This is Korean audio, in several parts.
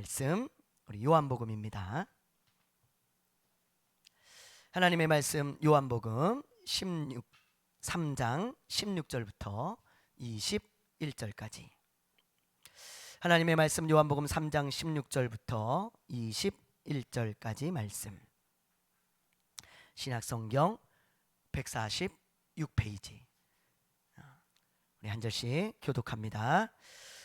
말씀 우리 요한복음입니다. 하나님의 말씀 요한복음 3장 16절부터 21절까지. 하나님의 말씀 요한복음 3장 16절부터 21절까지 말씀. 신약성경 146페이지. 우리 한 절씩 교독합니다.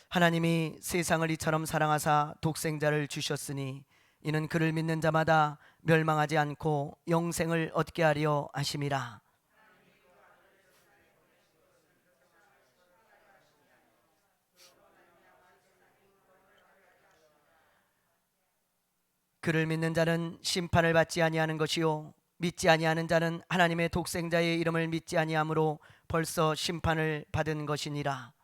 하나님이 세상을 이처럼 사랑하사 독생자를 주셨으니 이는 그를 믿는 자마다 멸망하지 않고 영생을 얻게 하려 하심이라. 그를 믿는 자는 심판을 받지 아니하는 것이요 믿지 아니하는 자는 하나님의 독생자의 이름을 믿지 아니하므로 벌써 심판을 받은 것이니라.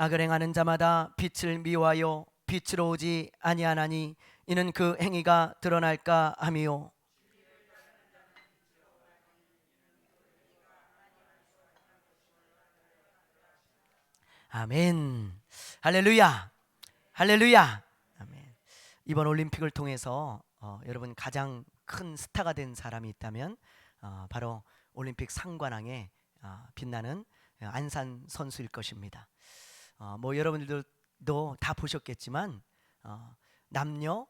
악을 행하는 자마다 빛을 미워하여 빛으로 오지 아니하나니 이는 그 행위가 드러날까 함이요. 아멘. 할렐루야. 할렐루야. 아멘. 이번 올림픽을 통해서 여러분 가장 큰 스타가 된 사람이 있다면 바로 올림픽 상관왕에 빛나는 안산 선수일 것입니다. 뭐 여러분들도 다 보셨겠지만 남녀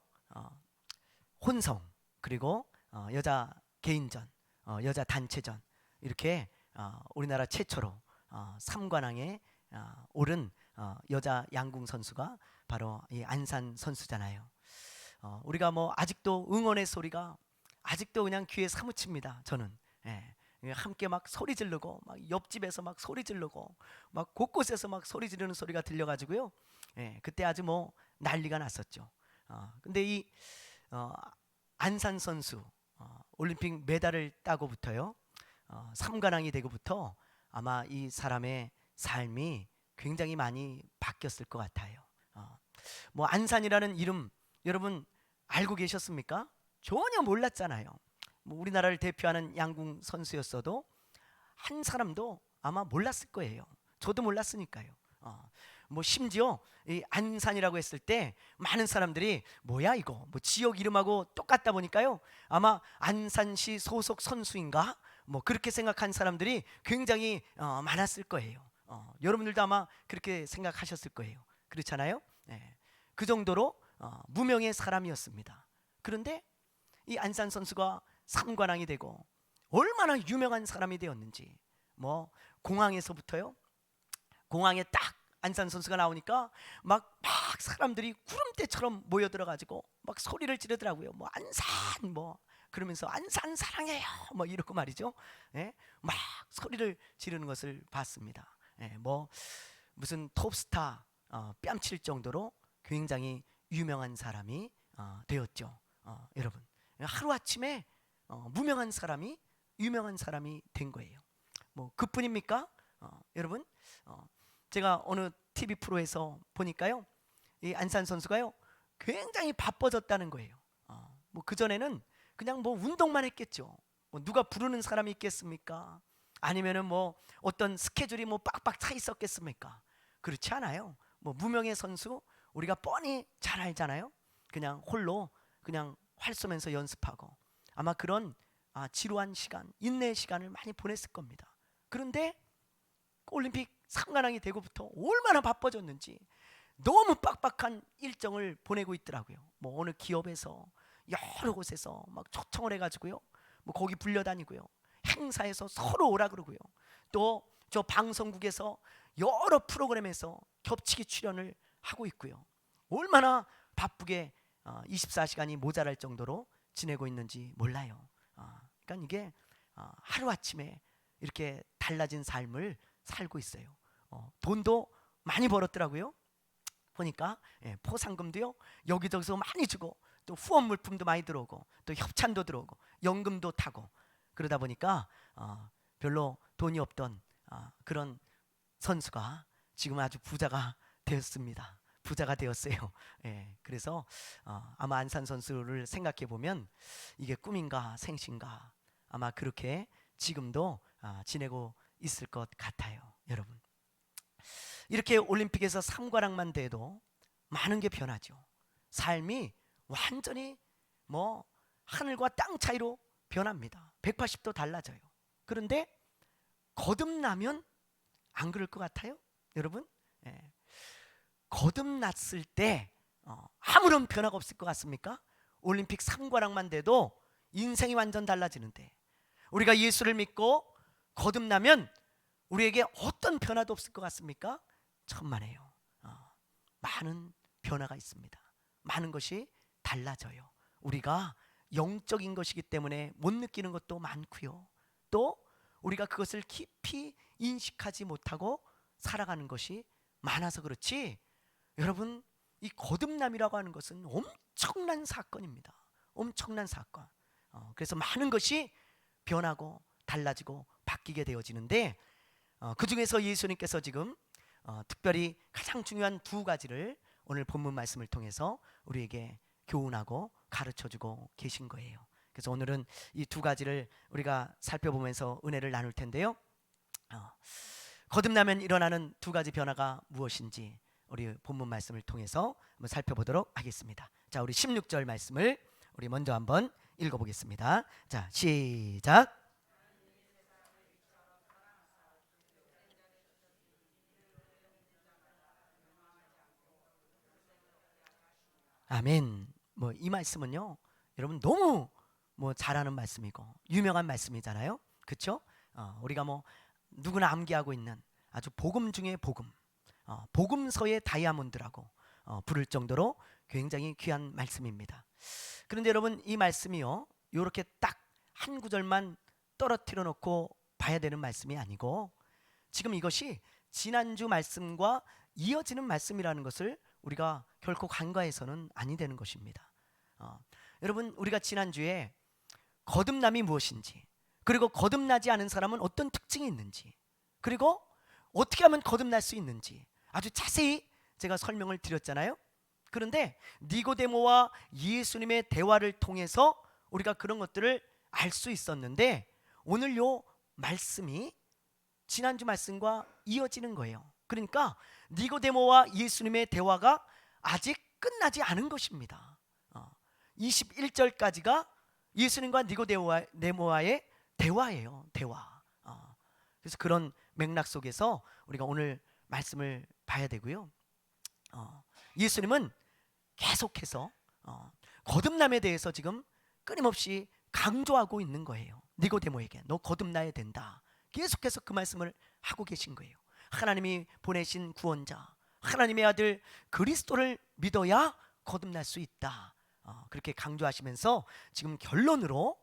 혼성 그리고 여자 개인전, 여자 단체전 이렇게 우리나라 최초로 3관왕에 오른 여자 양궁 선수가 바로 이 안산 선수잖아요. 우리가 뭐 아직도 응원의 소리가 아직도 그냥 귀에 사무칩니다. 저는 함께 막 소리 지르고 막 옆집에서 막 소리 지르고 막 곳곳에서 막 소리 지르는 소리가 들려가지고요. 그때 아주 뭐 난리가 났었죠. 근데 이 안산 선수 올림픽 메달을 따고부터요, 3관왕이 되고부터 아마 이 사람의 삶이 굉장히 많이 바뀌었을 것 같아요. 뭐 안산이라는 이름 여러분 알고 계셨습니까? 전혀 몰랐잖아요. 뭐 우리나라를 대표하는 양궁 선수였어도 한 사람도 아마 몰랐을 거예요. 저도 몰랐으니까요. 뭐 심지어 이 안산이라고 했을 때 많은 사람들이 뭐야 이거 뭐 지역 이름하고 똑같다 보니까요, 아마 안산시 소속 선수인가 뭐 그렇게 생각한 사람들이 굉장히 많았을 거예요. 여러분들도 아마 그렇게 생각하셨을 거예요. 그렇잖아요? 그 정도로 무명의 사람이었습니다. 그런데 이 안산 선수가 3관왕이 되고 얼마나 유명한 사람이 되었는지, 뭐 공항에서부터요, 공항에 딱 안산 선수가 나오니까 막 사람들이 구름대처럼 모여들어가지고 막 소리를 지르더라고요. 뭐 안산 뭐 그러면서 안산 사랑해요 뭐 이러고 말이죠. 막 소리를 지르는 것을 봤습니다. 뭐 무슨 톱스타 뺨칠 정도로 굉장히 유명한 사람이 되었죠. 여러분 하루아침에 무명한 사람이 유명한 사람이 된 거예요. 뭐 그뿐입니까? 여러분 제가 어느 TV 프로에서 보니까요, 이 안산 선수가요 굉장히 바빠졌다는 거예요. 뭐 그전에는 그냥 뭐 운동만 했겠죠. 뭐 누가 부르는 사람이 있겠습니까? 아니면은 뭐 어떤 스케줄이 뭐 빡빡 차 있었겠습니까? 그렇지 않아요. 뭐 무명의 선수 우리가 뻔히 잘 알잖아요. 그냥 홀로 그냥 활 쏘면서 연습하고 아마 그런 지루한 시간, 인내의 시간을 많이 보냈을 겁니다. 그런데 올림픽 3관왕이 되고부터 얼마나 바빠졌는지 너무 빡빡한 일정을 보내고 있더라고요. 뭐 어느 기업에서 여러 곳에서 막 초청을 해가지고요, 뭐 거기 불려다니고요, 행사에서 서로 오라 그러고요, 또 저 방송국에서 여러 프로그램에서 겹치기 출연을 하고 있고요. 얼마나 바쁘게 24시간이 모자랄 정도로 지내고 있는지 몰라요. 그러니까 이게 하루아침에 이렇게 달라진 삶을 살고 있어요. 돈도 많이 벌었더라고요. 보니까 포상금도요 여기저기서 많이 주고 또 후원 물품도 많이 들어오고 또 협찬도 들어오고 연금도 타고 그러다 보니까 별로 돈이 없던 그런 선수가 지금 아주 부자가 되었습니다. 부자가 되었어요. 그래서 아마 안산 선수를 생각해 보면 이게 꿈인가 생신가 아마 그렇게 지금도 지내고 있을 것 같아요. 여러분, 이렇게 올림픽에서 3관왕만 돼도 많은 게 변하죠. 삶이 완전히 뭐 하늘과 땅 차이로 변합니다. 180도 달라져요. 그런데 거듭나면 안 그럴 것 같아요? 여러분, 예. 거듭났을 때 아무런 변화가 없을 것 같습니까? 올림픽 3관왕만 돼도 인생이 완전 달라지는데, 우리가 예수를 믿고 거듭나면 우리에게 어떤 변화도 없을 것 같습니까? 천만에요. 많은 변화가 있습니다. 많은 것이 달라져요. 우리가 영적인 것이기 때문에 못 느끼는 것도 많고요, 또 우리가 그것을 깊이 인식하지 못하고 살아가는 것이 많아서 그렇지, 여러분, 이 거듭남이라고 하는 것은 엄청난 사건입니다. 엄청난 사건. 그래서 많은 것이 변하고 달라지고 바뀌게 되어지는데, 그 중에서 예수님께서 지금 특별히 가장 중요한 두 가지를 오늘 본문 말씀을 통해서 우리에게 교훈하고 가르쳐주고 계신 거예요. 그래서 오늘은 이 두 가지를 우리가 살펴보면서 은혜를 나눌 텐데요, 거듭나면 일어나는 두 가지 변화가 무엇인지 우리 본문 말씀을 통해서 한번 살펴보도록 하겠습니다. 자, 우리 16절 말씀을 우리 먼저 한번 읽어보겠습니다. 자, 시작. 아멘. 뭐 이 말씀은요, 여러분 너무 뭐 잘하는 말씀이고 유명한 말씀이잖아요. 그렇죠? 우리가 뭐 누구나 암기하고 있는 아주 복음 중에 복음, 복음서의 다이아몬드라고 부를 정도로 굉장히 귀한 말씀입니다. 그런데 여러분, 이 말씀이요, 이렇게 딱 한 구절만 떨어뜨려 놓고 봐야 되는 말씀이 아니고, 지금 이것이 지난주 말씀과 이어지는 말씀이라는 것을 우리가 결코 간과해서는 아니 되는 것입니다. 여러분, 우리가 지난주에 거듭남이 무엇인지, 그리고 거듭나지 않은 사람은 어떤 특징이 있는지, 그리고 어떻게 하면 거듭날 수 있는지 아주 자세히 제가 설명을 드렸잖아요. 그런데 니고데모와 예수님의 대화를 통해서 우리가 그런 것들을 알 수 있었는데, 오늘 요 말씀이 지난주 말씀과 이어지는 거예요. 그러니까 니고데모와 예수님의 대화가 아직 끝나지 않은 것입니다. 21절까지가 예수님과 니고데모와의 대화예요. 대화. 그래서 그런 맥락 속에서 우리가 오늘 말씀을 봐야 되고요, 예수님은 계속해서 거듭남에 대해서 지금 끊임없이 강조하고 있는 거예요. 니고데모에게 너 거듭나야 된다. 계속해서 그 말씀을 하고 계신 거예요. 하나님이 보내신 구원자, 하나님의 아들 그리스도를 믿어야 거듭날 수 있다. 그렇게 강조하시면서 지금 결론으로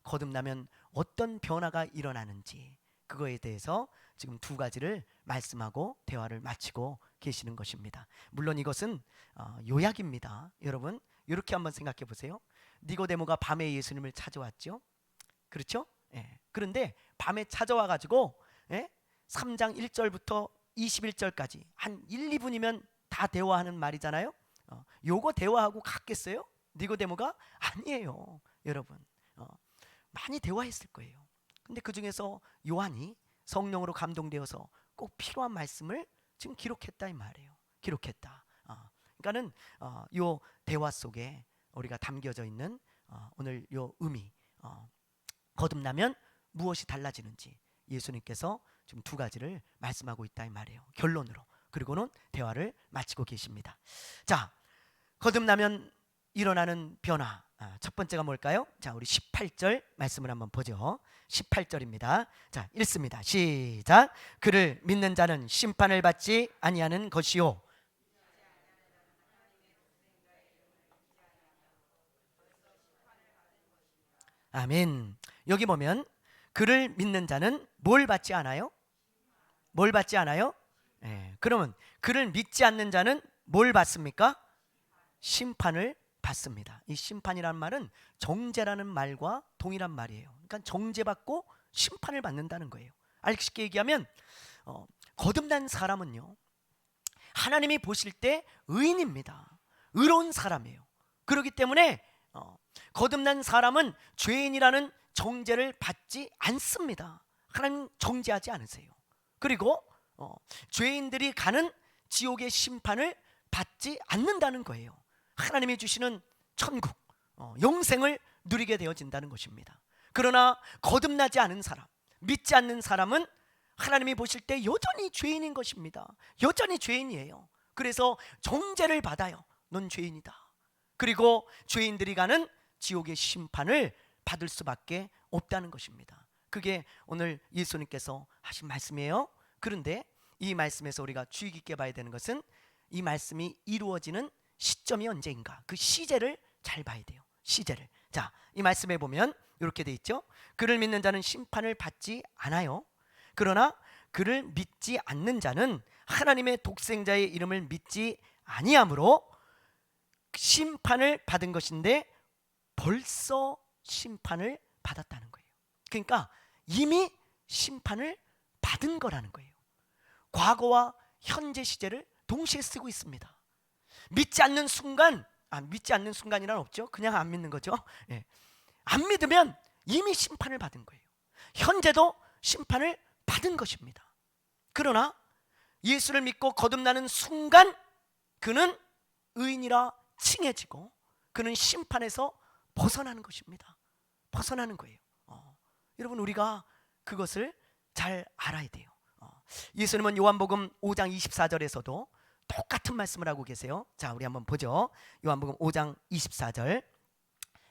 거듭나면 어떤 변화가 일어나는지, 그거에 대해서 지금 두 가지를 말씀하고 대화를 마치고 계시는 것입니다. 물론 이것은 요약입니다. 여러분, 이렇게 한번 생각해 보세요. 니고데모가 밤에 예수님을 찾아왔죠. 그렇죠? 예. 그런데 밤에 찾아와 가지고 3장 1절부터 21절까지 한 1, 2분이면 다 대화하는 말이잖아요. 요거 대화하고 갔겠어요? 니고데모가? 아니에요. 여러분, 많이 대화했을 거예요. 근데 그 중에서 요한이 성령으로 감동되어서 꼭 필요한 말씀을 지금 기록했다 이 말이에요. 기록했다. 그러니까는 요 대화 속에 우리가 담겨져 있는 오늘 요 의미, 거듭나면 무엇이 달라지는지 예수님께서 지금 두 가지를 말씀하고 있다 이 말이에요. 결론으로. 그리고는 대화를 마치고 계십니다. 자, 거듭나면 일어나는 변화, 첫 번째가 뭘까요? 자, 우리 18절 말씀을 한번 보죠. 18절입니다. 자, 읽습니다. 시작. 그를 믿는 자는 심판을 받지 아니하는 것이요. 아멘. 여기 보면 그를 믿는 자는 뭘 받지 않아요? 뭘 받지 않아요? 그러면 그를 믿지 않는 자는 뭘 받습니까? 심판을 받습니다. 이 심판이라는 말은 정죄라는 말과 동일한 말이에요. 그러니까 정죄받고 심판을 받는다는 거예요. 알기 쉽게 얘기하면 거듭난 사람은요, 하나님이 보실 때 의인입니다. 의로운 사람이에요. 그렇기 때문에 거듭난 사람은 죄인이라는 정죄를 받지 않습니다. 하나님 정죄하지 않으세요. 그리고 죄인들이 가는 지옥의 심판을 받지 않는다는 거예요. 하나님이 주시는 천국, 영생을 누리게 되어진다는 것입니다. 그러나 거듭나지 않은 사람, 믿지 않는 사람은 하나님이 보실 때 여전히 죄인인 것입니다. 여전히 죄인이에요. 그래서 정죄를 받아요. 넌 죄인이다. 그리고 죄인들이 가는 지옥의 심판을 받을 수밖에 없다는 것입니다. 그게 오늘 예수님께서 하신 말씀이에요. 그런데 이 말씀에서 우리가 주의 깊게 봐야 되는 것은 이 말씀이 이루어지는 시점이 언제인가, 그 시제를 잘 봐야 돼요. 시제를. 자, 이 말씀에 보면 이렇게 돼 있죠. 그를 믿는 자는 심판을 받지 않아요. 그러나 그를 믿지 않는 자는 하나님의 독생자의 이름을 믿지 아니함으로 심판을 받은 것인데 벌써 심판을 받았다는 거예요. 그러니까 이미 심판을 받은 거라는 거예요. 과거와 현재 시제를 동시에 쓰고 있습니다. 믿지 않는 순간, 믿지 않는 순간이란 없죠. 그냥 안 믿는 거죠. 예. 안 믿으면 이미 심판을 받은 거예요. 현재도 심판을 받은 것입니다. 그러나 예수를 믿고 거듭나는 순간 그는 의인이라 칭해지고 그는 심판에서 벗어나는 것입니다. 벗어나는 거예요. 여러분, 우리가 그것을 잘 알아야 돼요. 예수님은 요한복음 5장 24절에서도 똑같은 말씀을 하고 계세요. 자, 우리 한번 보죠. 요한복음 5장 24절.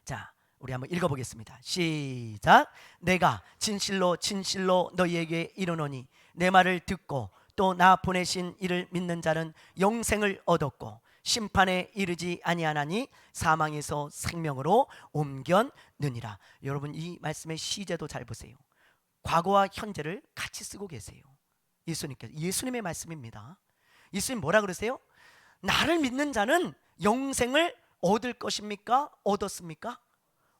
자, 우리 한번 읽어보겠습니다. 시작. 내가 진실로 진실로 너희에게 이르노니 내 말을 듣고 또 나 보내신 이를 믿는 자는 영생을 얻었고 심판에 이르지 아니하나니 사망에서 생명으로 옮겼느니라. 여러분, 이 말씀의 시제도 잘 보세요. 과거와 현재를 같이 쓰고 계세요. 예수님께서, 예수님의 말씀입니다. 예수님 뭐라 그러세요? 나를 믿는 자는 영생을 얻을 것입니까? 얻었습니까?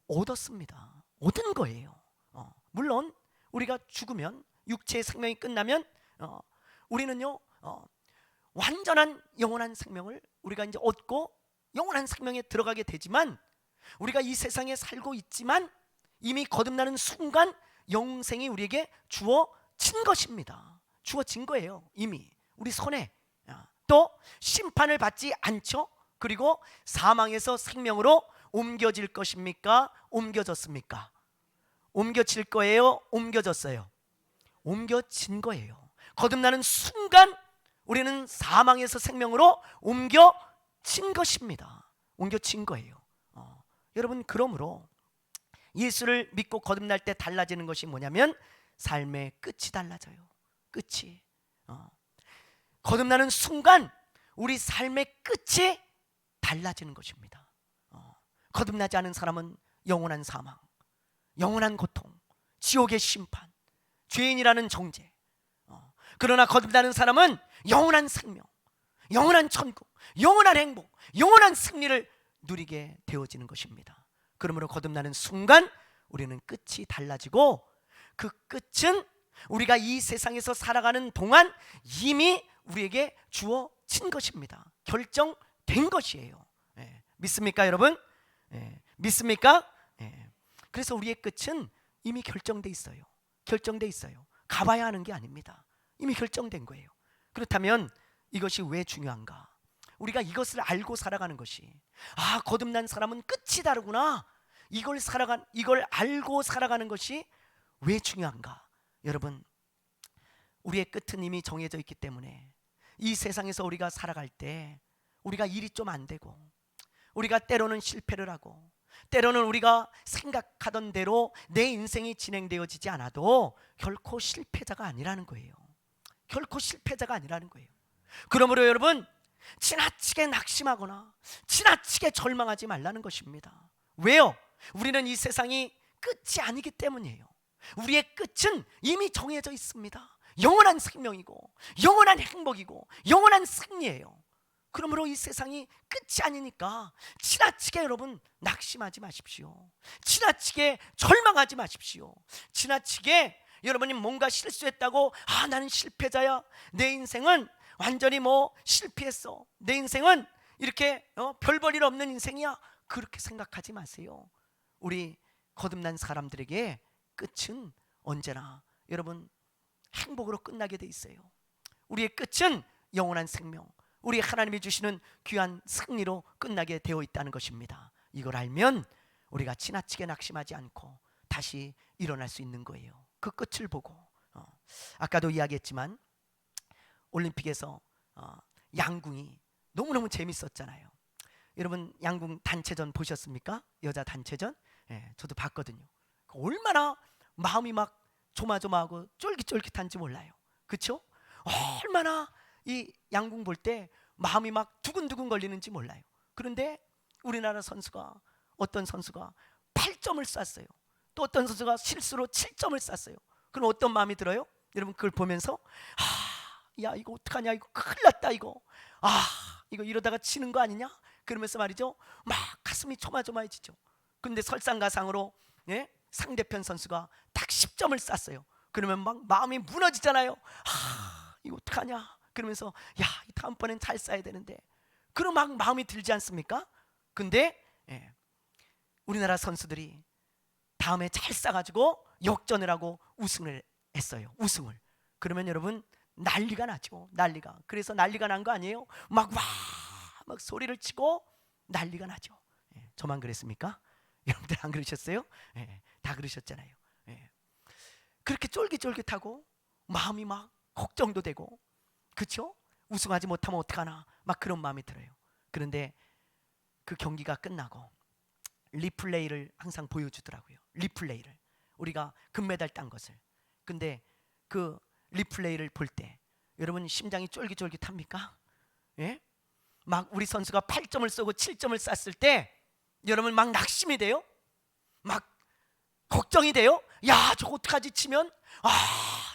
얻었습니다. 얻은 거예요. 물론 우리가 죽으면, 육체의 생명이 끝나면 우리는요 완전한 영원한 생명을 우리가 이제 얻고 영원한 생명에 들어가게 되지만, 우리가 이 세상에 살고 있지만 이미 거듭나는 순간 영생이 우리에게 주어진 것입니다. 주어진 거예요. 이미 우리 손에. 또 심판을 받지 않죠. 그리고 사망에서 생명으로 옮겨질 것입니까? 옮겨졌습니까? 옮겨질 거예요? 옮겨졌어요? 옮겨진 거예요. 거듭나는 순간 우리는 사망에서 생명으로 옮겨진 것입니다. 옮겨진 거예요. 여러분, 그러므로 예수를 믿고 거듭날 때 달라지는 것이 뭐냐면 삶의 끝이 달라져요. 끝이. 거듭나는 순간 우리 삶의 끝이 달라지는 것입니다. 거듭나지 않은 사람은 영원한 사망, 영원한 고통, 지옥의 심판, 죄인이라는 정죄. 그러나 거듭나는 사람은 영원한 생명, 영원한 천국, 영원한 행복, 영원한 승리를 누리게 되어지는 것입니다. 그러므로 거듭나는 순간 우리는 끝이 달라지고, 그 끝은 우리가 이 세상에서 살아가는 동안 이미 우리에게 주어진 것입니다. 결정된 것이에요. 믿습니까, 여러분? 믿습니까? 그래서 우리의 끝은 이미 결정돼 있어요. 결정돼 있어요. 가봐야 하는 게 아닙니다. 이미 결정된 거예요. 그렇다면 이것이 왜 중요한가? 우리가 이것을 알고 살아가는 것이, 거듭난 사람은 끝이 다르구나, 이걸 알고 살아가는 것이 왜 중요한가? 여러분, 우리의 끝은 이미 정해져 있기 때문에 이 세상에서 우리가 살아갈 때 우리가 일이 좀 안 되고, 우리가 때로는 실패를 하고, 때로는 우리가 생각하던 대로 내 인생이 진행되어지지 않아도 결코 실패자가 아니라는 거예요. 결코 실패자가 아니라는 거예요. 그러므로 여러분, 지나치게 낙심하거나 지나치게 절망하지 말라는 것입니다. 왜요? 우리는 이 세상이 끝이 아니기 때문이에요. 우리의 끝은 이미 정해져 있습니다. 영원한 생명이고 영원한 행복이고 영원한 승리예요. 그러므로 이 세상이 끝이 아니니까 지나치게 여러분 낙심하지 마십시오. 지나치게 절망하지 마십시오. 지나치게 여러분이 뭔가 실수했다고 나는 실패자야, 내 인생은 완전히 실패했어, 내 인생은 이렇게 별 볼 일 없는 인생이야, 그렇게 생각하지 마세요. 우리 거듭난 사람들에게 끝은 언제나 여러분 행복으로 끝나게 돼 있어요. 우리의 끝은 영원한 생명, 우리 하나님이 주시는 귀한 승리로 끝나게 되어 있다는 것입니다. 이걸 알면 우리가 지나치게 낙심하지 않고 다시 일어날 수 있는 거예요. 그 끝을 보고 아까도 이야기했지만 올림픽에서 양궁이 너무너무 재밌었잖아요. 여러분 양궁 단체전 보셨습니까? 여자 단체전? 예, 저도 봤거든요. 얼마나 마음이 막 조마조마하고 쫄깃쫄깃한지 몰라요. 그렇죠? 얼마나 이 양궁 볼 때 마음이 막 두근두근 걸리는지 몰라요. 그런데 우리나라 선수가 어떤 선수가 8점을 쐈어요. 또 어떤 선수가 실수로 7점을 쐈어요. 그럼 어떤 마음이 들어요? 여러분 그걸 보면서 야 이거 어떡하냐, 이거 큰일 났다, 이거 이거 이러다가 치는 거 아니냐? 그러면서 말이죠 막 가슴이 조마조마해지죠. 근데 설상가상으로 상대편 선수가 딱 10점을 쐈어요. 그러면 막 마음이 무너지잖아요. 이거 어떡하냐? 그러면서 야 다음번엔 잘 쏴야 되는데, 그럼 막 마음이 들지 않습니까? 근데 우리나라 선수들이 다음에 잘 쏴가지고 역전을 하고 우승을 했어요. 우승을. 그러면 여러분 난리가 나죠. 난리가. 그래서 난리가 난 거 아니에요? 막 소리를 치고 난리가 나죠. 저만 그랬습니까? 여러분들 안 그러셨어요? 다 그러셨잖아요. 그렇게 쫄깃쫄깃하고 마음이 막 걱정도 되고, 그렇죠? 우승하지 못하면 어떡하나 막 그런 마음이 들어요. 그런데 그 경기가 끝나고 리플레이를 항상 보여주더라고요. 리플레이를, 우리가 금메달 딴 것을. 근데 그 리플레이를 볼 때 여러분 심장이 쫄깃쫄깃합니까? 막 우리 선수가 8점을 쏘고 7점을 쐈을 때 여러분 막 낙심이 돼요? 막 걱정이 돼요? 야 저거 어떡하지 치면?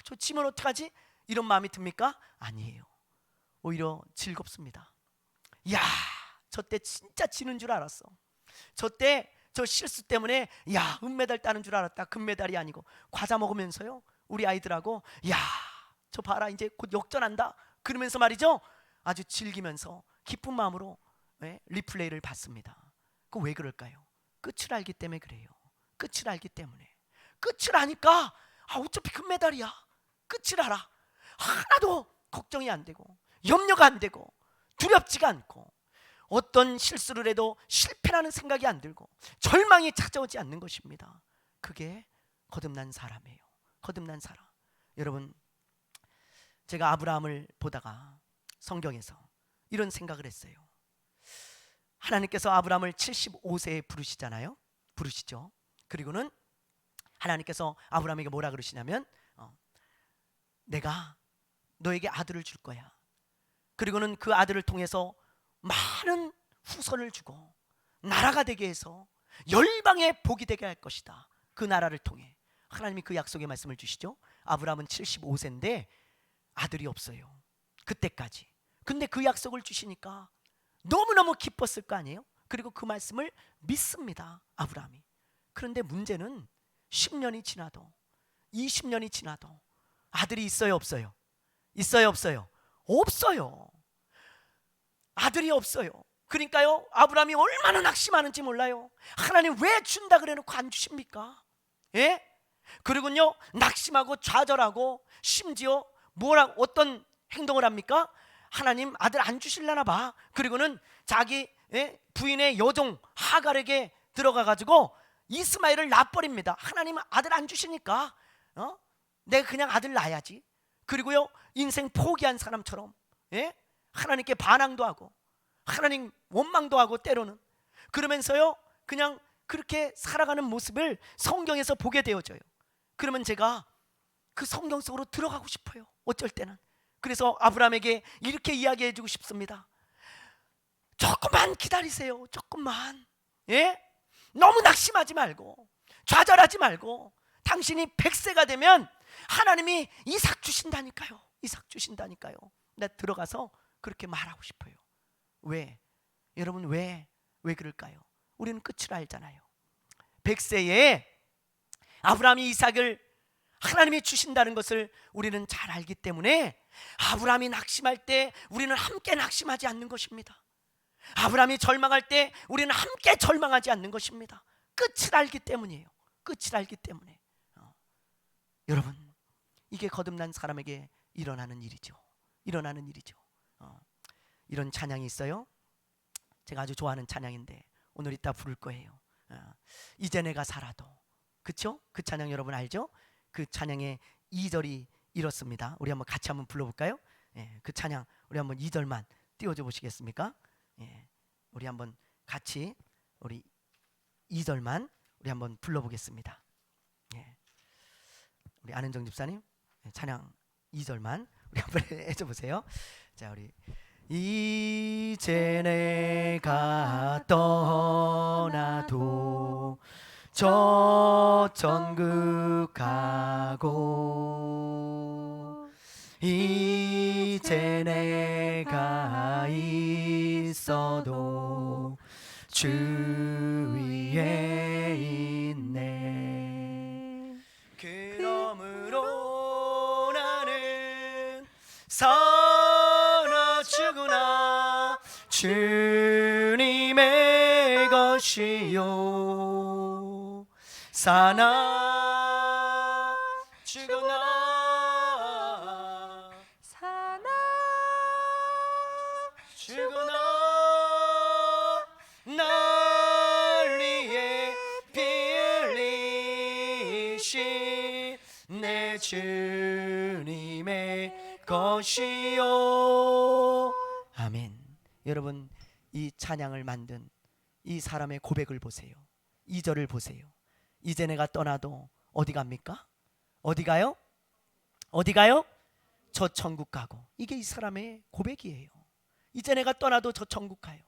저 치면 어떡하지? 이런 마음이 듭니까? 아니에요. 오히려 즐겁습니다. 야 저 때 진짜 지는 줄 알았어. 저 때 저 실수 때문에 야 은메달 따는 줄 알았다. 금메달이 아니고. 과자 먹으면서요 우리 아이들하고 야 저 봐라 이제 곧 역전한다 그러면서 말이죠 아주 즐기면서 기쁜 마음으로 리플레이를 봤습니다. 그 왜 그럴까요? 끝을 알기 때문에 그래요. 끝을 알기 때문에. 끝을 아니까 어차피 금메달이야. 끝을 알아. 하나도 걱정이 안 되고 염려가 안 되고 두렵지가 않고 어떤 실수를 해도 실패라는 생각이 안 들고 절망이 찾아오지 않는 것입니다. 그게 거듭난 사람이에요. 거듭난 사람. 여러분 제가 아브라함을 보다가 성경에서 이런 생각을 했어요. 하나님께서 아브라함을 75세에 부르시잖아요. 부르시죠. 그리고는 하나님께서 아브라함에게 뭐라 그러시냐면 내가 너에게 아들을 줄 거야. 그리고는 그 아들을 통해서 많은 후손을 주고 나라가 되게 해서 열방의 복이 되게 할 것이다. 그 나라를 통해 하나님이 그 약속의 말씀을 주시죠. 아브라함은 75세인데 아들이 없어요. 그때까지. 근데 그 약속을 주시니까 너무너무 기뻤을 거 아니에요? 그리고 그 말씀을 믿습니다. 아브라함이. 그런데 문제는 10년이 지나도 20년이 지나도 아들이 있어요 없어요? 있어요 없어요? 없어요. 아들이 없어요. 그러니까요 아브라함이 얼마나 낙심하는지 몰라요. 하나님 왜 준다 그래놓고 안 주십니까? 그리고요 낙심하고 좌절하고 심지어 어떤 행동을 합니까? 하나님 아들 안 주실라나 봐. 그리고는 자기 부인의 여종 하갈에게 들어가가지고 이스마엘을 낳아버립니다. 하나님은 아들 안 주시니까 내가 그냥 아들 낳아야지. 그리고요 인생 포기한 사람처럼 하나님께 반항도 하고 하나님 원망도 하고 때로는 그러면서요 그냥 그렇게 살아가는 모습을 성경에서 보게 되어져요. 그러면 제가 그 성경 속으로 들어가고 싶어요. 어쩔 때는. 그래서 아브라함에게 이렇게 이야기해 주고 싶습니다. 조금만 기다리세요. 조금만. 너무 낙심하지 말고 좌절하지 말고 당신이 100세가 되면 하나님이 이삭 주신다니까요. 이삭 주신다니까요. 나 들어가서 그렇게 말하고 싶어요. 왜? 여러분 왜 그럴까요? 우리는 끝을 알잖아요. 100세에 아브라함이 이삭을 하나님이 주신다는 것을 우리는 잘 알기 때문에 아브라함이 낙심할 때 우리는 함께 낙심하지 않는 것입니다. 아브라함이 절망할 때 우리는 함께 절망하지 않는 것입니다. 끝을 알기 때문이에요. 끝을 알기 때문에. 여러분, 이게 거듭난 사람에게 일어나는 일이죠. 일어나는 일이죠. 이런 찬양이 있어요. 제가 아주 좋아하는 찬양인데 오늘 이따 부를 거예요. 이제 내가 살아도. 그쵸? 그 찬양 여러분 알죠? 그 찬양의 2절이 이렇습니다. 우리 한번 같이 한번 불러볼까요? 예, 그 찬양 우리 한번 2절만 띄워줘 보시겠습니까? 예, 우리 한번 같이 우리 2절만 우리 한번 불러보겠습니다. 예, 우리 안은정 집사님 찬양 2절만 우리 한번 해줘 보세요. 자, 우리 이제 내가 떠나도 저 천국 가고 이제 내가 있어도 주 위에 있네. 그러므로 나는 살아 죽으나 주님의 것이요 사나 죽으나 사나 죽으나 날 위해 피 흘리신 내 주님의 것이요. 아멘. 여러분, 이 찬양을 만든 이 사람의 고백을 보세요. 2절을 보세요. 이제 내가 떠나도 어디 갑니까? 어디 가요? 어디 가요? 저 천국 가고. 이게 이 사람의 고백이에요. 이제 내가 떠나도 저 천국 가요.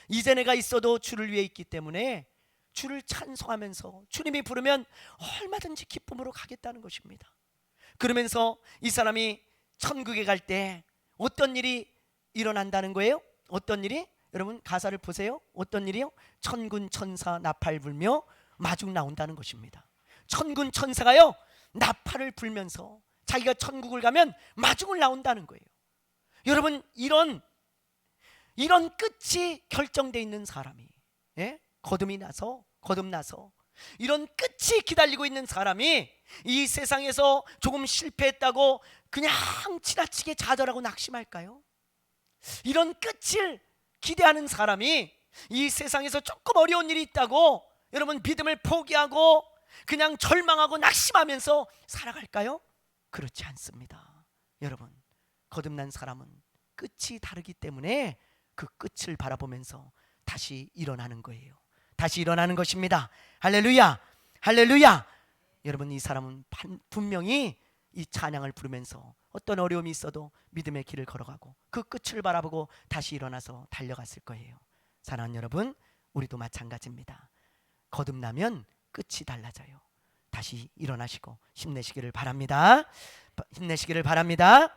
이제 내가 있어도 주를 위해 있기 때문에 주를 찬송하면서 주님이 부르면 얼마든지 기쁨으로 가겠다는 것입니다. 그러면서 이 사람이 천국에 갈 때 어떤 일이 일어난다는 거예요? 어떤 일이? 여러분 가사를 보세요. 어떤 일이요? 천군 천사 나팔 불며 마중 나온다는 것입니다. 천군 천사가요 나팔을 불면서 자기가 천국을 가면 마중을 나온다는 거예요. 여러분, 이런 끝이 결정되어 있는 사람이, 예? 거듭나서 이런 끝이 기다리고 있는 사람이 이 세상에서 조금 실패했다고 그냥 지나치게 좌절하고 낙심할까요? 이런 끝을 기대하는 사람이 이 세상에서 조금 어려운 일이 있다고 여러분 믿음을 포기하고 그냥 절망하고 낙심하면서 살아갈까요? 그렇지 않습니다. 여러분, 거듭난 사람은 끝이 다르기 때문에 그 끝을 바라보면서 다시 일어나는 거예요. 다시 일어나는 것입니다. 할렐루야, 할렐루야. 여러분, 이 사람은 분명히 이 찬양을 부르면서 어떤 어려움이 있어도 믿음의 길을 걸어가고 그 끝을 바라보고 다시 일어나서 달려갔을 거예요. 사랑하는 여러분, 우리도 마찬가지입니다. 거듭나면 끝이 달라져요. 다시 일어나시고 힘내시기를 바랍니다. 힘내시기를 바랍니다.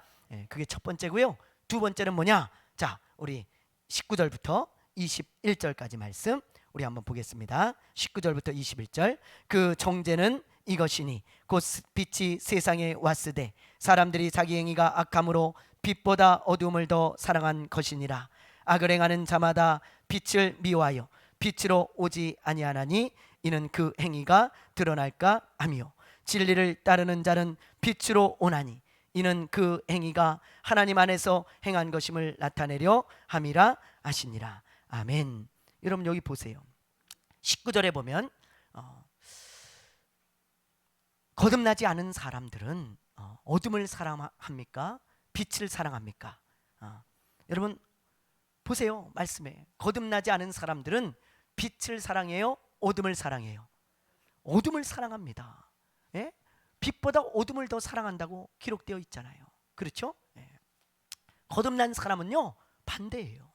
그게 첫 번째고요. 두 번째는 뭐냐? 자, 우리 19절부터 21절까지 말씀 우리 한번 보겠습니다. 19절부터 21절. 그 정죄는 이것이니 곧 빛이 세상에 왔으되 사람들이 자기 행위가 악함으로 빛보다 어두움을 더 사랑한 것이니라. 악을 행하는 자마다 빛을 미워하여 빛으로 오지 아니하나니 이는 그 행위가 드러날까 하며 진리를 따르는 자는 빛으로 오나니 이는 그 행위가 하나님 안에서 행한 것임을 나타내려 함이라 하시니라. 아멘. 여러분 여기 보세요. 19절에 보면 거듭나지 않은 사람들은 어둠을 사랑합니까? 빛을 사랑합니까? 여러분 보세요. 말씀에 거듭나지 않은 사람들은 빛을 사랑해요? 어둠을 사랑해요? 어둠을 사랑합니다. 예? 빛보다 어둠을 더 사랑한다고 기록되어 있잖아요. 그렇죠? 예. 거듭난 사람은요 반대예요.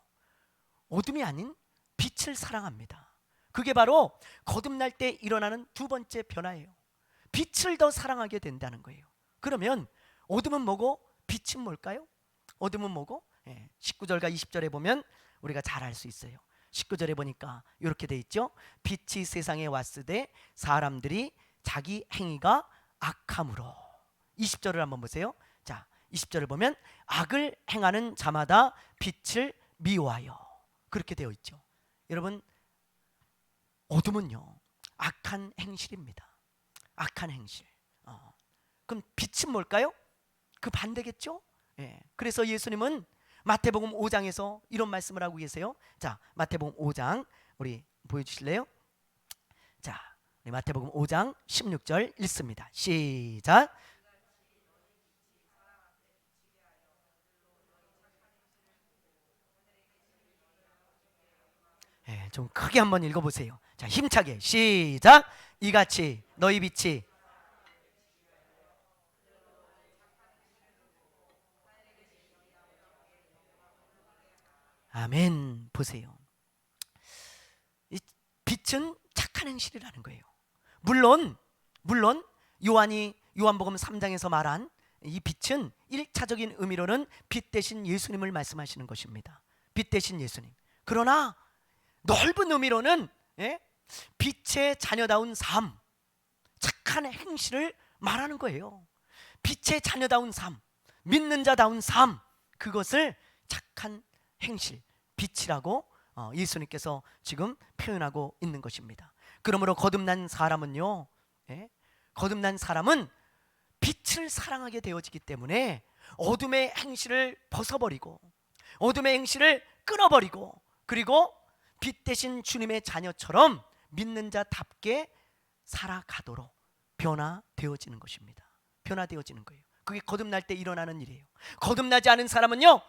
어둠이 아닌 빛을 사랑합니다. 그게 바로 거듭날 때 일어나는 두 번째 변화예요. 빛을 더 사랑하게 된다는 거예요. 그러면 어둠은 뭐고 빛은 뭘까요? 어둠은 뭐고? 19절과 20절에 보면 우리가 잘 알 수 있어요. 19절에 보니까 이렇게 돼 있죠. 빛이 세상에 왔으되 사람들이 자기 행위가 악함으로. 20절을 한번 보세요. 자, 20절을 보면 악을 행하는 자마다 빛을 미워하여. 그렇게 되어 있죠. 여러분, 어둠은요 악한 행실입니다. 악한 행실. 그럼 빛은 뭘까요? 그 반대겠죠? 예. 그래서 예수님은 마태복음 5장에서 이런 말씀을 하고 계세요. 자, 마태복음 5장 우리 보여주실래요? 자, 우리 마태복음 5장 16절 읽습니다. 시작. 예, 좀 크게 한번 읽어보세요. 자, 힘차게 시작. 이같이 너희 빛이. 아멘. 보세요. 이 빛은 착한 행실이라는 거예요. 물론 요한복음 3장에서 말한 이 빛은 1차적인 의미로는 빛 대신 예수님을 말씀하시는 것입니다. 빛 대신 예수님. 그러나 넓은 의미로는, 예? 빛의 자녀다운 삶, 착한 행실을 말하는 거예요. 빛의 자녀다운 삶, 믿는 자다운 삶, 그것을 착한 행실, 빛이라고 예수님께서 지금 표현하고 있는 것입니다. 그러므로 거듭난 사람은요, 예? 거듭난 사람은 빛을 사랑하게 되어지기 때문에 어둠의 행실을 벗어버리고 어둠의 행실을 끊어버리고, 그리고 빛 대신 주님의 자녀처럼 믿는 자답게 살아가도록 변화되어지는 것입니다. 변화되어지는 거예요. 그게 거듭날 때 일어나는 일이에요. 거듭나지 않은 사람은요,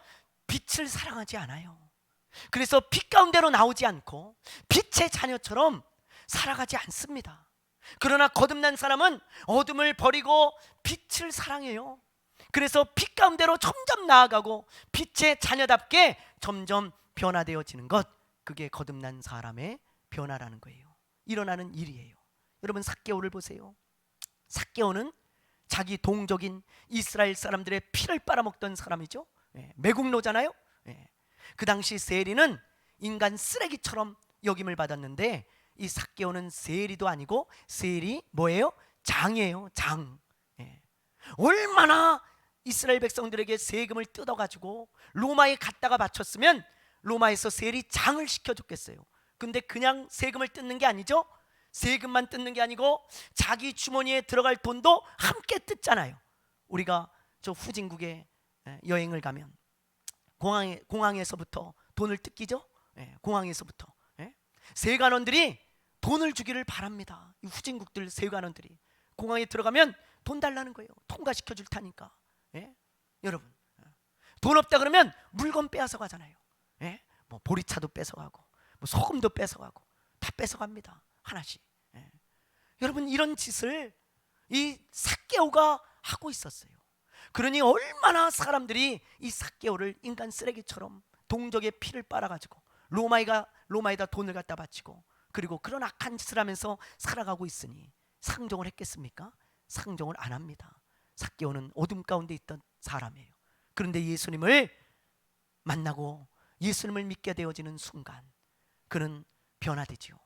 빛을 사랑하지 않아요. 그래서 빛 가운데로 나오지 않고 빛의 자녀처럼 살아가지 않습니다. 그러나 거듭난 사람은 어둠을 버리고 빛을 사랑해요. 그래서 빛 가운데로 점점 나아가고 빛의 자녀답게 점점 변화되어지는 것, 그게 거듭난 사람의 변화라는 거예요. 일어나는 일이에요. 여러분, 삭개오를 보세요. 삭개오는 자기 동족인 이스라엘 사람들의 피를 빨아먹던 사람이죠. 매국노잖아요. 그 당시 세리는 인간 쓰레기처럼 여김을 받았는데, 이 삭개오는 세리도 아니고 세리 뭐예요? 장이에요. 장. 얼마나 이스라엘 백성들에게 세금을 뜯어가지고 로마에 갖다가 바쳤으면 로마에서 세리 장을 시켜줬겠어요. 근데 그냥 세금을 뜯는 게 아니죠. 세금만 뜯는 게 아니고 자기 주머니에 들어갈 돈도 함께 뜯잖아요. 우리가 저 후진국에 여행을 가면 공항에서부터 돈을 뜯기죠. 공항에서부터 세관원들이 돈을 주기를 바랍니다. 이 후진국들 세관원들이 공항에 들어가면 돈 달라는 거예요. 통과시켜 줄 테니까. 여러분, 돈 없다 그러면 물건 빼앗아 가잖아요. 뭐 보리차도 뺏어가고 뭐 소금도 뺏어가고 다 뺏어갑니다. 하나씩. 여러분, 이런 짓을 이 삭개오가 하고 있었어요. 그러니 얼마나 사람들이 이 삭개오를 인간 쓰레기처럼 동족의 피를 빨아가지고 로마에다 돈을 갖다 바치고, 그리고 그런 악한 짓을 하면서 살아가고 있으니 상종을 했겠습니까? 상종을 안 합니다. 삭개오는 어둠 가운데 있던 사람이에요. 그런데 예수님을 만나고 예수님을 믿게 되어지는 순간 그는 변화되지요.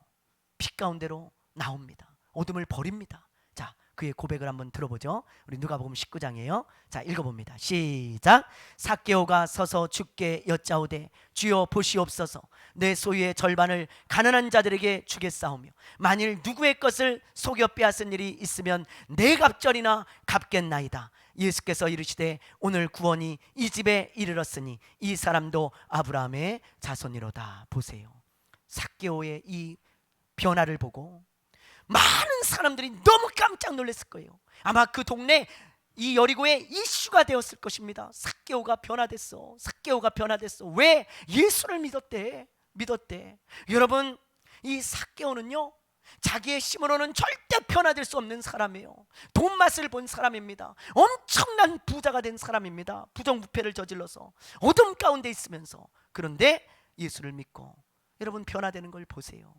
빛 가운데로 나옵니다. 어둠을 버립니다. 자, 그의 고백을 한번 들어보죠. 우리 누가복음 19장이에요. 자, 읽어봅니다. 시작. 삭개오가 서서 주께 여짜오되 주여 보시옵소서, 내 소유의 절반을 가난한 자들에게 주겠사오며 만일 누구의 것을 속여 빼앗은 일이 있으면 네 갑절이나 갚겠나이다. 예수께서 이르시되 오늘 구원이 이 집에 이르렀으니 이 사람도 아브라함의 자손이로다. 보세요. 삭개오의 이 변화를 보고 많은 사람들이 너무 깜짝 놀랐을 거예요. 아마 그 동네 이 여리고의 이슈가 되었을 것입니다. 삭개오가 변화됐어. 삭개오가 변화됐어. 왜? 예수를 믿었대. 여러분, 이 삭개오는요, 자기의 힘으로는 절대 변화될 수 없는 사람이에요. 돈 맛을 본 사람입니다. 엄청난 부자가 된 사람입니다. 부정부패를 저질러서 어둠 가운데 있으면서. 그런데 예수를 믿고, 여러분, 변화되는 걸 보세요.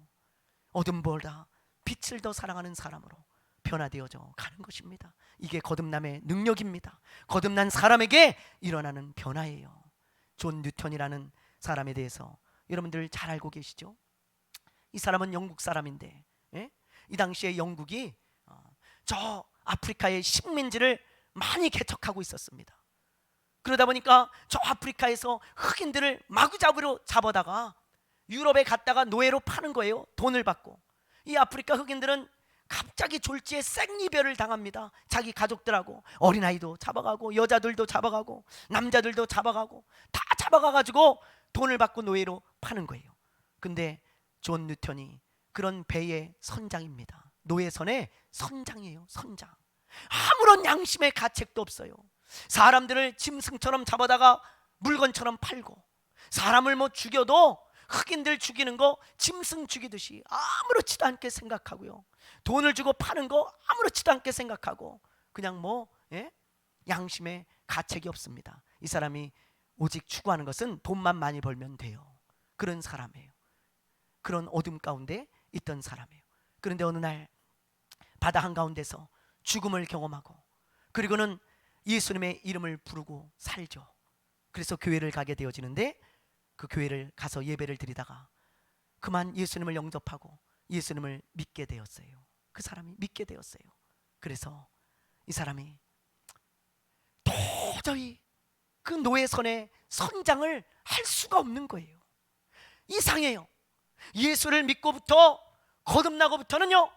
어둠보다 빛을 더 사랑하는 사람으로 변화되어져 가는 것입니다. 이게 거듭남의 능력입니다. 거듭난 사람에게 일어나는 변화예요. 존 뉴턴이라는 사람에 대해서 여러분들 잘 알고 계시죠? 이 사람은 영국 사람인데, 이 당시에 영국이 저 아프리카의 식민지를 많이 개척하고 있었습니다. 그러다 보니까 저 아프리카에서 흑인들을 마구잡이로 잡아다가 유럽에 갔다가 노예로 파는 거예요. 돈을 받고. 이 아프리카 흑인들은 갑자기 졸지에 생이별을 당합니다. 자기 가족들하고 어린아이도 잡아가고 여자들도 잡아가고 남자들도 잡아가고 다 잡아가가지고 돈을 받고 노예로 파는 거예요. 근데 존 뉴턴이 그런 배의 선장입니다. 노예선의 선장이에요. 선장. 아무런 양심의 가책도 없어요. 사람들을 짐승처럼 잡아다가 물건처럼 팔고, 사람을 뭐 죽여도 흑인들 죽이는 거 짐승 죽이듯이 아무렇지도 않게 생각하고요. 돈을 주고 파는 거 아무렇지도 않게 생각하고, 그냥 양심의 가책이 없습니다. 이 사람이 오직 추구하는 것은 돈만 많이 벌면 돼요. 그런 사람이에요. 그런 어둠 가운데 있던 사람이에요. 그런데 어느 날 바다 한가운데서 죽음을 경험하고, 그리고는 예수님의 이름을 부르고 살죠. 그래서 교회를 가게 되어지는데, 그 교회를 가서 예배를 드리다가 그만 예수님을 영접하고 예수님을 믿게 되었어요. 그 사람이 믿게 되었어요. 그래서 이 사람이 도저히 그 노예선의 선장을 할 수가 없는 거예요. 이상해요. 예수를 믿고부터 거듭나고부터는요,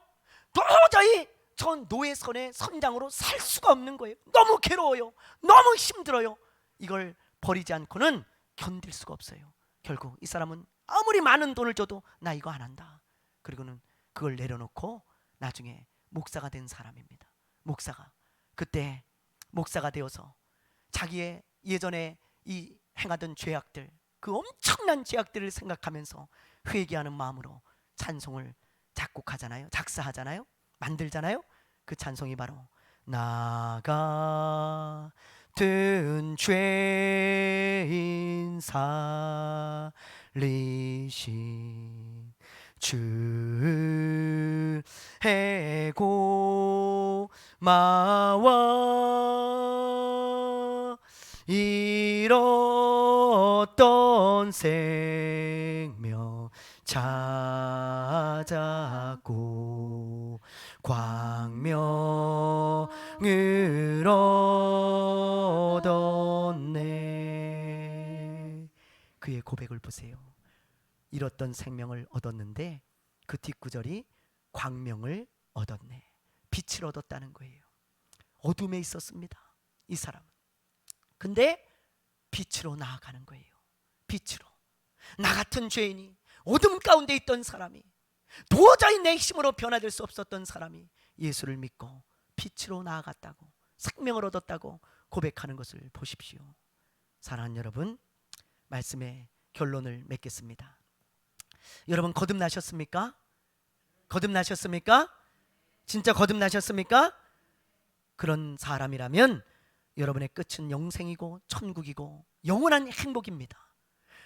도저히 전 노예선의 선장으로 살 수가 없는 거예요. 너무 괴로워요. 너무 힘들어요. 이걸 버리지 않고는 견딜 수가 없어요. 결국 이 사람은 아무리 많은 돈을 줘도 나 이거 안 한다. 그리고는 그걸 내려놓고 나중에 목사가 된 사람입니다. 목사가 그때 목사가 되어서 자기의 예전에 이 행하던 죄악들, 그 엄청난 죄악들을 생각하면서 회개하는 마음으로 찬송을 작곡하잖아요. 작사하잖아요. 만들잖아요. 그 찬송이 바로 나 같은 죄인 살리신 주의 고마워 잃었던 생명 찾았고 광명을 얻었네. 그의 고백을 보세요. 잃었던 생명을 얻었는데 그 뒷구절이 광명을 얻었네. 빛을 얻었다는 거예요. 어둠에 있었습니다, 이 사람은. 근데 빛으로 나아가는 거예요. 빛으로. 나 같은 죄인이, 어둠 가운데 있던 사람이, 도저히 내 힘으로 변화될 수 없었던 사람이 예수를 믿고 빛으로 나아갔다고, 생명을 얻었다고 고백하는 것을 보십시오. 사랑하는 여러분, 말씀의 결론을 맺겠습니다. 여러분 거듭나셨습니까? 거듭나셨습니까? 진짜 거듭나셨습니까? 그런 사람이라면 여러분의 끝은 영생이고 천국이고 영원한 행복입니다.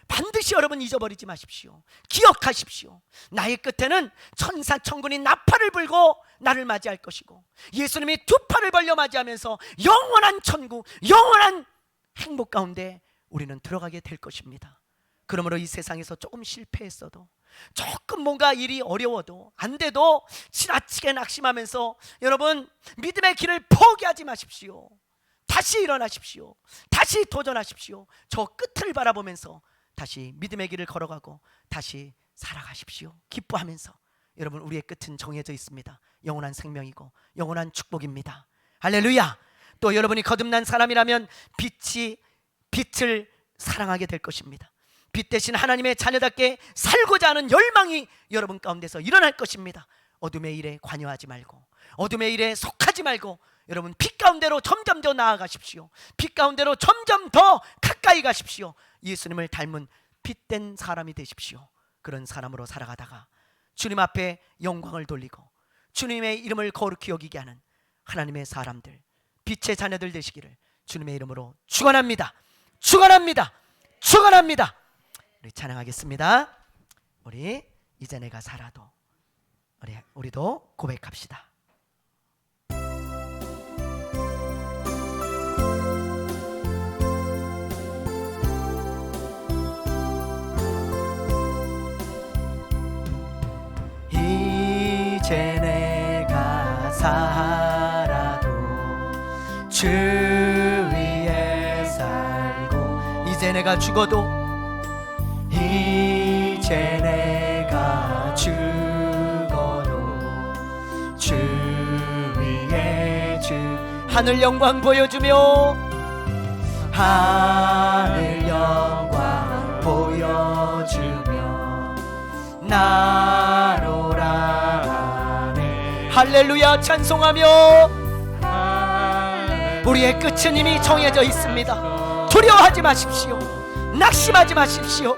반드시 여러분 잊어버리지 마십시오. 기억하십시오. 나의 끝에는 천사 천군이 나팔을 불고 나를 맞이할 것이고, 예수님이 두 팔을 벌려 맞이하면서 영원한 천국, 영원한 행복 가운데 우리는 들어가게 될 것입니다. 그러므로 이 세상에서 조금 실패했어도, 조금 뭔가 일이 어려워도, 안 돼도 지나치게 낙심하면서 여러분 믿음의 길을 포기하지 마십시오. 다시 일어나십시오. 다시 도전하십시오. 저 끝을 바라보면서 다시 믿음의 길을 걸어가고 다시 살아가십시오. 기뻐하면서. 여러분 우리의 끝은 정해져 있습니다. 영원한 생명이고 영원한 축복입니다. 할렐루야. 또 여러분이 거듭난 사람이라면 빛을 사랑하게 될 것입니다. 빛 대신 하나님의 자녀답게 살고자 하는 열망이 여러분 가운데서 일어날 것입니다. 어둠의 일에 관여하지 말고, 어둠의 일에 속하지 말고, 여러분 빛 가운데로 점점 더 나아가십시오. 빛 가운데로 점점 더 가까이 가십시오. 예수님을 닮은 빛된 사람이 되십시오. 그런 사람으로 살아가다가 주님 앞에 영광을 돌리고 주님의 이름을 거룩히 여기게 하는 하나님의 사람들, 빛의 자녀들 되시기를 주님의 이름으로 축원합니다. 축원합니다. 축원합니다. 우리 찬양하겠습니다. 우리 이제 내가 살아도, 우리도 고백합시다. 이제 내가 살아도 주 위에 살고, 이제 내가 죽어도, 이제 내가 죽어도 주 하늘 영광 보여주며 하늘 영광 보여주며 나로라네. 할렐루야. 찬송하며 우리의 끝은 이미 정해져 있습니다. 두려워하지 마십시오. 낙심하지 마십시오.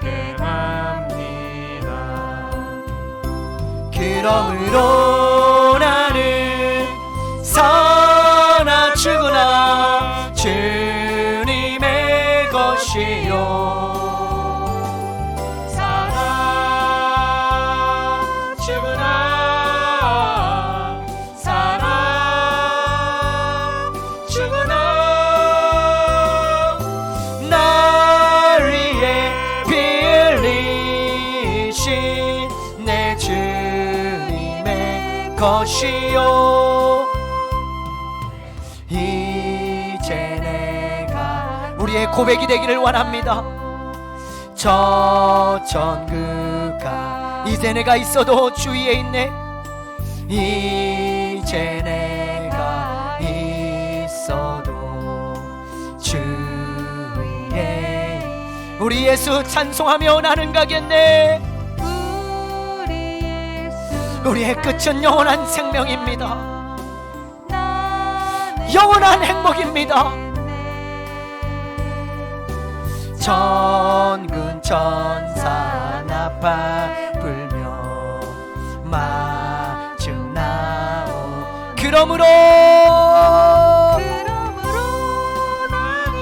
그러므로 나는 사나 죽으나 주님의 것이요 사나 죽으나 사나 죽으나 날 위해 빌리신 내 주님의 것이요. 이제 내가 우리의 고백이 되기를 원합니다. 저 천국가 이제 내가 있어도 주위에 있네. 이제 내가 있어도 주위에 우리 예수 찬송하며 나는 가겠네. 우리의 끝은 영원한 생명입니다. 영원한 행복입니다. 천군 천사 나팔 불며 마중 나오. 그러므로 나는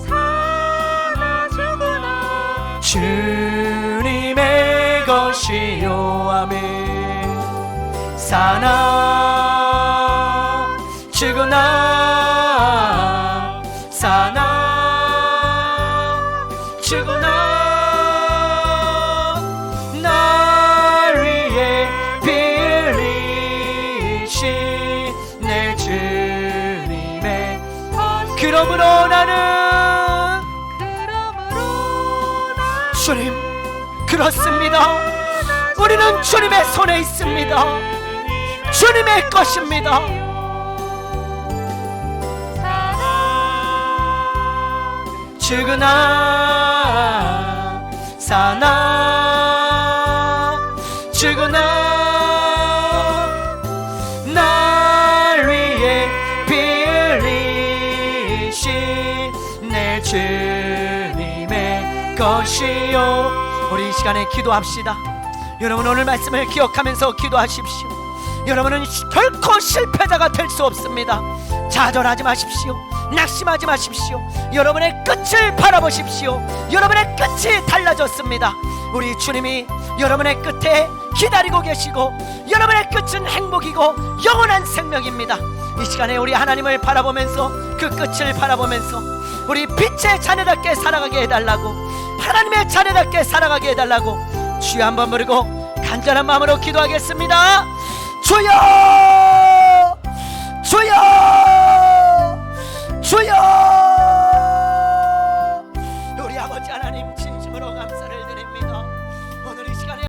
사나 죽으나 주님의 것이요. 아멘. 사나 죽으나 사나 죽으나 날 위해 빌리신 내 주님의 그러므로 나는 주님 그렇습니다. 우리는 주님의 손에 있습니다. 주님의 것입니다. 죽으나 사나 죽으나 날 위해 빌리신 내 주님의 것이요. 우리 이 시간에 기도합시다. 여러분 오늘 말씀을 기억하면서 기도하십시오. 여러분은 결코 실패자가 될 수 없습니다. 좌절하지 마십시오. 낙심하지 마십시오. 여러분의 끝을 바라보십시오. 여러분의 끝이 달라졌습니다. 우리 주님이 여러분의 끝에 기다리고 계시고 여러분의 끝은 행복이고 영원한 생명입니다. 이 시간에 우리 하나님을 바라보면서 그 끝을 바라보면서 우리 빛의 자녀답게 살아가게 해달라고, 하나님의 자녀답게 살아가게 해달라고 주여 한번 부르고 간절한 마음으로 기도하겠습니다. 주여!